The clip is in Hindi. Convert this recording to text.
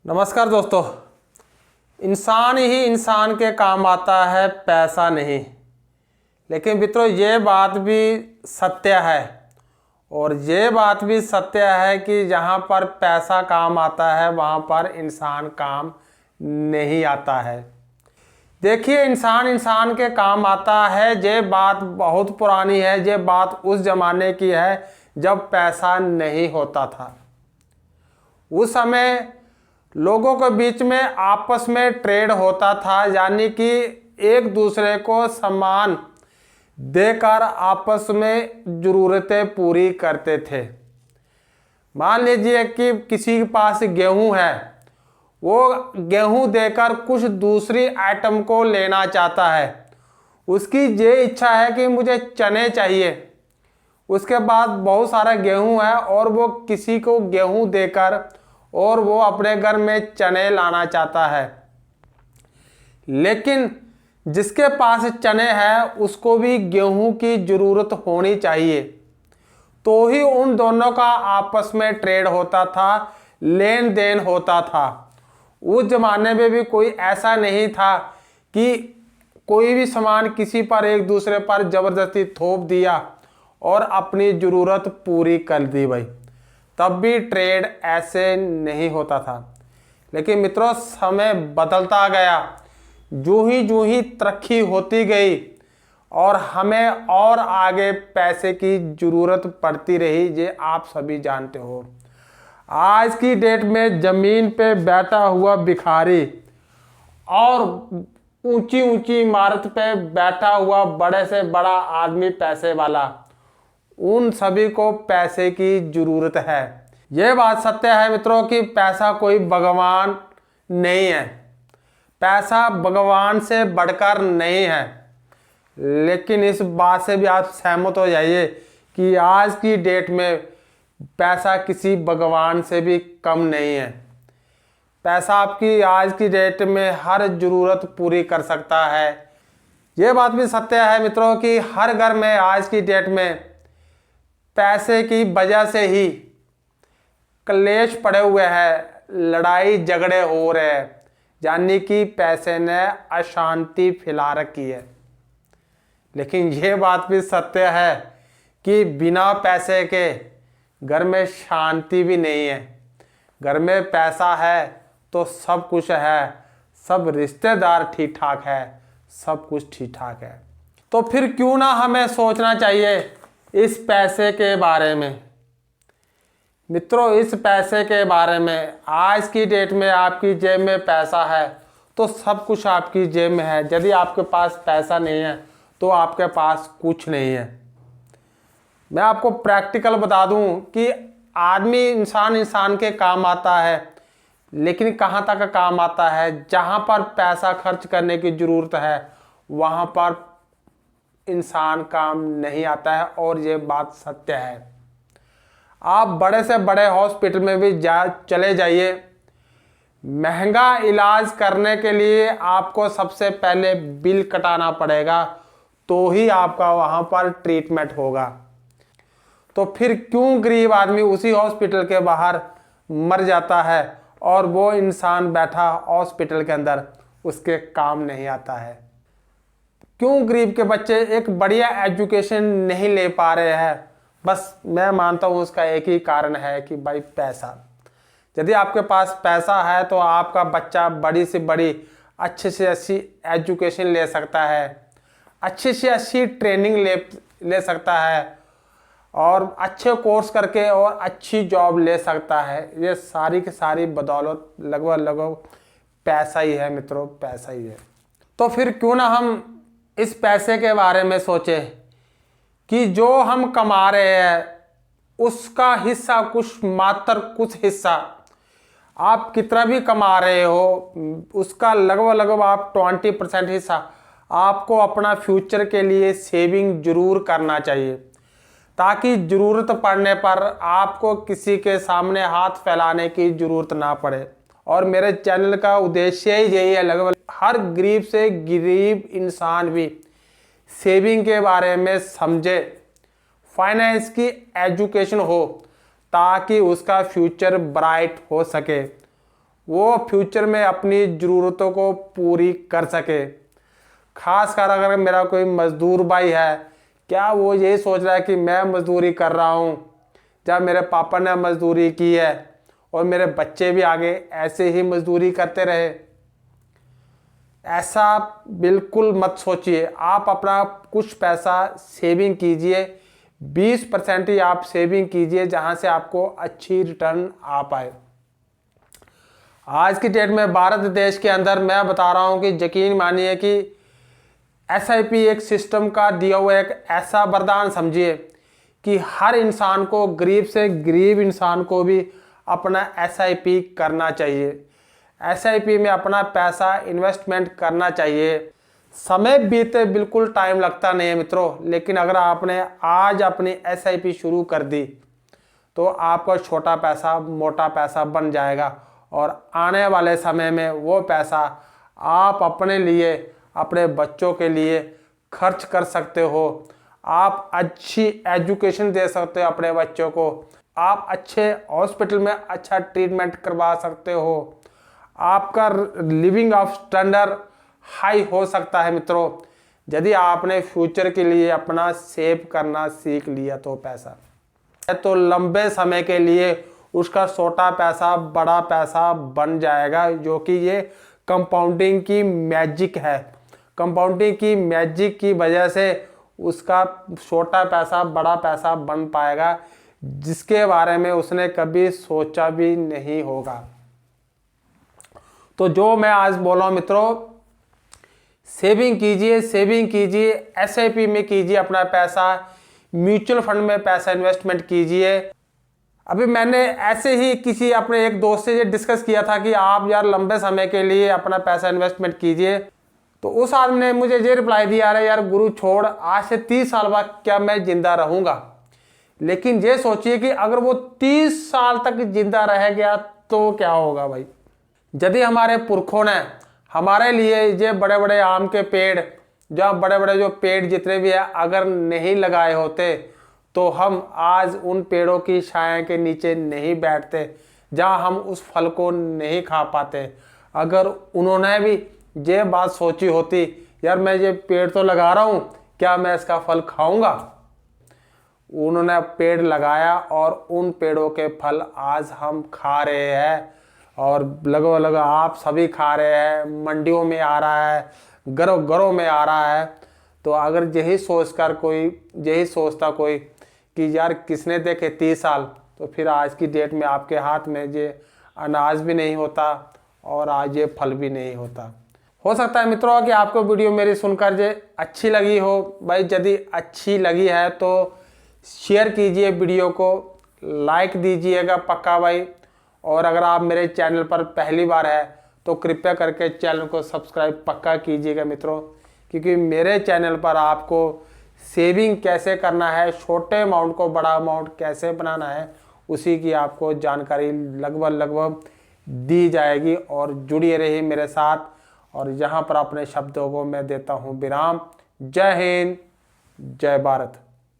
नमस्कार दोस्तों। इंसान ही इंसान के काम आता है, पैसा नहीं। लेकिन मित्रों ये बात भी सत्य है और ये बात भी सत्य है कि जहाँ पर पैसा काम आता है वहाँ पर इंसान काम नहीं आता है। देखिए, इंसान इंसान के काम आता है, ये बात बहुत पुरानी है। ये बात उस जमाने की है जब पैसा नहीं होता था। उस समय लोगों के बीच में आपस में ट्रेड होता था, यानी कि एक दूसरे को सामान देकर आपस में ज़रूरतें पूरी करते थे। मान लीजिए कि किसी के पास गेहूं है, वो गेहूं देकर कुछ दूसरी आइटम को लेना चाहता है। उसकी ये इच्छा है कि मुझे चने चाहिए। उसके बाद बहुत सारा गेहूं है और वो किसी को गेहूं देकर और वो अपने घर में चने लाना चाहता है। लेकिन जिसके पास चने हैं उसको भी गेहूं की ज़रूरत होनी चाहिए, तो ही उन दोनों का आपस में ट्रेड होता था, लेन देन होता था। उस जमाने में भी कोई ऐसा नहीं था कि कोई भी सामान किसी पर एक दूसरे पर ज़बरदस्ती थोप दिया और अपनी ज़रूरत पूरी कर दी भाई। तब भी ट्रेड ऐसे नहीं होता था। लेकिन मित्रों, समय बदलता गया, जो ही तरक्की होती गई और हमें और आगे पैसे की ज़रूरत पड़ती रही, ये आप सभी जानते हो। आज की डेट में ज़मीन पे बैठा हुआ भिखारी और ऊंची ऊंची इमारत पे बैठा हुआ बड़े से बड़ा आदमी पैसे वाला, उन सभी को पैसे की ज़रूरत है। यह बात सत्य है मित्रों कि पैसा कोई भगवान नहीं है, पैसा भगवान से बढ़कर नहीं है। लेकिन इस बात से भी आप सहमत हो जाइए कि आज की डेट में पैसा किसी भगवान से भी कम नहीं है। पैसा आपकी आज की डेट में हर ज़रूरत पूरी कर सकता है। ये बात भी सत्य है मित्रों कि हर घर में आज की डेट में पैसे की वजह से ही क्लेश पड़े हुए हैं, लड़ाई झगड़े हो रहे हैं, यानी कि पैसे ने अशांति फैला रखी है। लेकिन यह बात भी सत्य है कि बिना पैसे के घर में शांति भी नहीं है। घर में पैसा है तो सब कुछ है, सब रिश्तेदार ठीक ठाक है, सब कुछ ठीक ठाक है। तो फिर क्यों ना हमें सोचना चाहिए इस पैसे के बारे में। मित्रों, इस पैसे के बारे में, आज की डेट में आपकी जेब में पैसा है तो सब कुछ आपकी जेब में है। यदि आपके पास पैसा नहीं है तो आपके पास कुछ नहीं है। मैं आपको प्रैक्टिकल बता दूं कि आदमी इंसान इंसान के काम आता है, लेकिन कहाँ तक काम आता है? जहाँ पर पैसा खर्च करने की ज़रूरत है वहाँ पर इंसान काम नहीं आता है, और ये बात सत्य है। आप बड़े से बड़े हॉस्पिटल में भी चले जाइए, महंगा इलाज करने के लिए आपको सबसे पहले बिल कटाना पड़ेगा, तो ही आपका वहाँ पर ट्रीटमेंट होगा। तो फिर क्यों गरीब आदमी उसी हॉस्पिटल के बाहर मर जाता है और वो इंसान बैठा हॉस्पिटल के अंदर उसके काम नहीं आता है? क्यों गरीब के बच्चे एक बढ़िया एजुकेशन नहीं ले पा रहे हैं? बस मैं मानता हूँ उसका एक ही कारण है कि भाई पैसा। यदि आपके पास पैसा है तो आपका बच्चा बड़ी से बड़ी अच्छे से अच्छी एजुकेशन ले सकता है, अच्छी से अच्छी ट्रेनिंग ले सकता है और अच्छे कोर्स करके और अच्छी जॉब ले सकता है। ये सारी की सारी बदौलत लगभग पैसा ही है मित्रों, पैसा ही है। तो फिर क्यों ना हम इस पैसे के बारे में सोचें कि जो हम कमा रहे हैं उसका हिस्सा, मात्र कुछ हिस्सा, आप कितना भी कमा रहे हो उसका लगभग आप 20% हिस्सा आपको अपना फ्यूचर के लिए सेविंग जरूर करना चाहिए, ताकि ज़रूरत पड़ने पर आपको किसी के सामने हाथ फैलाने की ज़रूरत ना पड़े। और मेरे चैनल का उद्देश्य ही यही है, लगभग हर गरीब से गरीब इंसान भी सेविंग के बारे में समझे, फाइनेंस की एजुकेशन हो, ताकि उसका फ्यूचर ब्राइट हो सके वो फ्यूचर में अपनी ज़रूरतों को पूरी कर सके। खासकर अगर मेरा कोई मज़दूर भाई है, क्या वो यही सोच रहा है कि मैं मज़दूरी कर रहा हूँ, जब मेरे पापा ने मज़दूरी की है और मेरे बच्चे भी आगे ऐसे ही मज़दूरी करते रहे? ऐसा बिल्कुल मत सोचिए। आप अपना कुछ पैसा सेविंग कीजिए, 20% ही आप सेविंग कीजिए, जहां से आपको अच्छी रिटर्न आ पाए। आज की डेट में भारत देश के अंदर मैं बता रहा हूं कि यकीन मानिए कि एसआईपी एक सिस्टम का दिया हुआ एक ऐसा वरदान समझिए कि हर इंसान को, गरीब से गरीब इंसान को भी अपना एसआईपी करना चाहिए। एसआईपी में अपना पैसा इन्वेस्टमेंट करना चाहिए। समय बीते बिल्कुल टाइम लगता नहीं है मित्रों, लेकिन अगर आपने आज अपनी एसआईपी शुरू कर दी तो आपका छोटा पैसा मोटा पैसा बन जाएगा और आने वाले समय में वो पैसा आप अपने लिए, अपने बच्चों के लिए खर्च कर सकते हो। आप अच्छी एजुकेशन दे सकते हो अपने बच्चों को, आप अच्छे हॉस्पिटल में अच्छा ट्रीटमेंट करवा सकते हो, आपका लिविंग ऑफ स्टैंडर्ड हाई हो सकता है मित्रों, यदि आपने फ्यूचर के लिए अपना सेव करना सीख लिया तो पैसा तो लंबे समय के लिए उसका छोटा पैसा बड़ा पैसा बन जाएगा, जो कि ये कंपाउंडिंग की मैजिक है। कंपाउंडिंग की मैजिक की वजह से उसका छोटा पैसा बड़ा पैसा बन पाएगा, जिसके बारे में उसने कभी सोचा भी नहीं होगा। तो जो मैं आज बोल रहा हूं मित्रों, सेविंग कीजिए, सेविंग कीजिए, एसआईपी में कीजिए अपना पैसा, म्यूचुअल फंड में पैसा इन्वेस्टमेंट कीजिए। अभी मैंने ऐसे ही किसी अपने एक दोस्त से ये डिस्कस किया था कि आप यार लंबे समय के लिए अपना पैसा इन्वेस्टमेंट कीजिए, तो उस आदमी ने मुझे ये रिप्लाई दिया, अरे यार गुरु छोड़, आज से 30 साल बाद क्या मैं जिंदा रहूंगा। लेकिन ये सोचिए कि अगर वो 30 साल तक जिंदा रह गया तो क्या होगा भाई। यदि हमारे पुरखों ने हमारे लिए ये बड़े बड़े आम के पेड़, जो बड़े बड़े जो पेड़ जितने भी है, अगर नहीं लगाए होते तो हम आज उन पेड़ों की छाया के नीचे नहीं बैठते, जहां हम उस फल को नहीं खा पाते। अगर उन्होंने भी ये बात सोची होती, यार मैं ये पेड़ तो लगा रहा हूं, क्या मैं इसका फल खाऊंगा? उन्होंने पेड़ लगाया और उन पेड़ों के फल आज हम खा रहे हैं, और लगभग आप सभी खा रहे हैं, मंडियों में आ रहा है, घरों घरों में आ रहा है। तो अगर यही सोचता कोई कि यार किसने देखे 30 साल, तो फिर आज की डेट में आपके हाथ में ये अनाज भी नहीं होता और आज ये फल भी नहीं होता। हो सकता है मित्रों कि आपको वीडियो मेरी सुनकर ये अच्छी लगी हो। भाई यदि अच्छी लगी है तो शेयर कीजिए, वीडियो को लाइक दीजिएगा पक्का भाई। और अगर आप मेरे चैनल पर पहली बार है तो कृपया करके चैनल को सब्सक्राइब पक्का कीजिएगा मित्रों, क्योंकि मेरे चैनल पर आपको सेविंग कैसे करना है, छोटे अमाउंट को बड़ा अमाउंट कैसे बनाना है, उसी की आपको जानकारी लगभग दी जाएगी। और जुड़िए रहिए मेरे साथ, और यहाँ पर अपने शब्दों को मैं देता हूँ विराम। जय हिंद, जय भारत।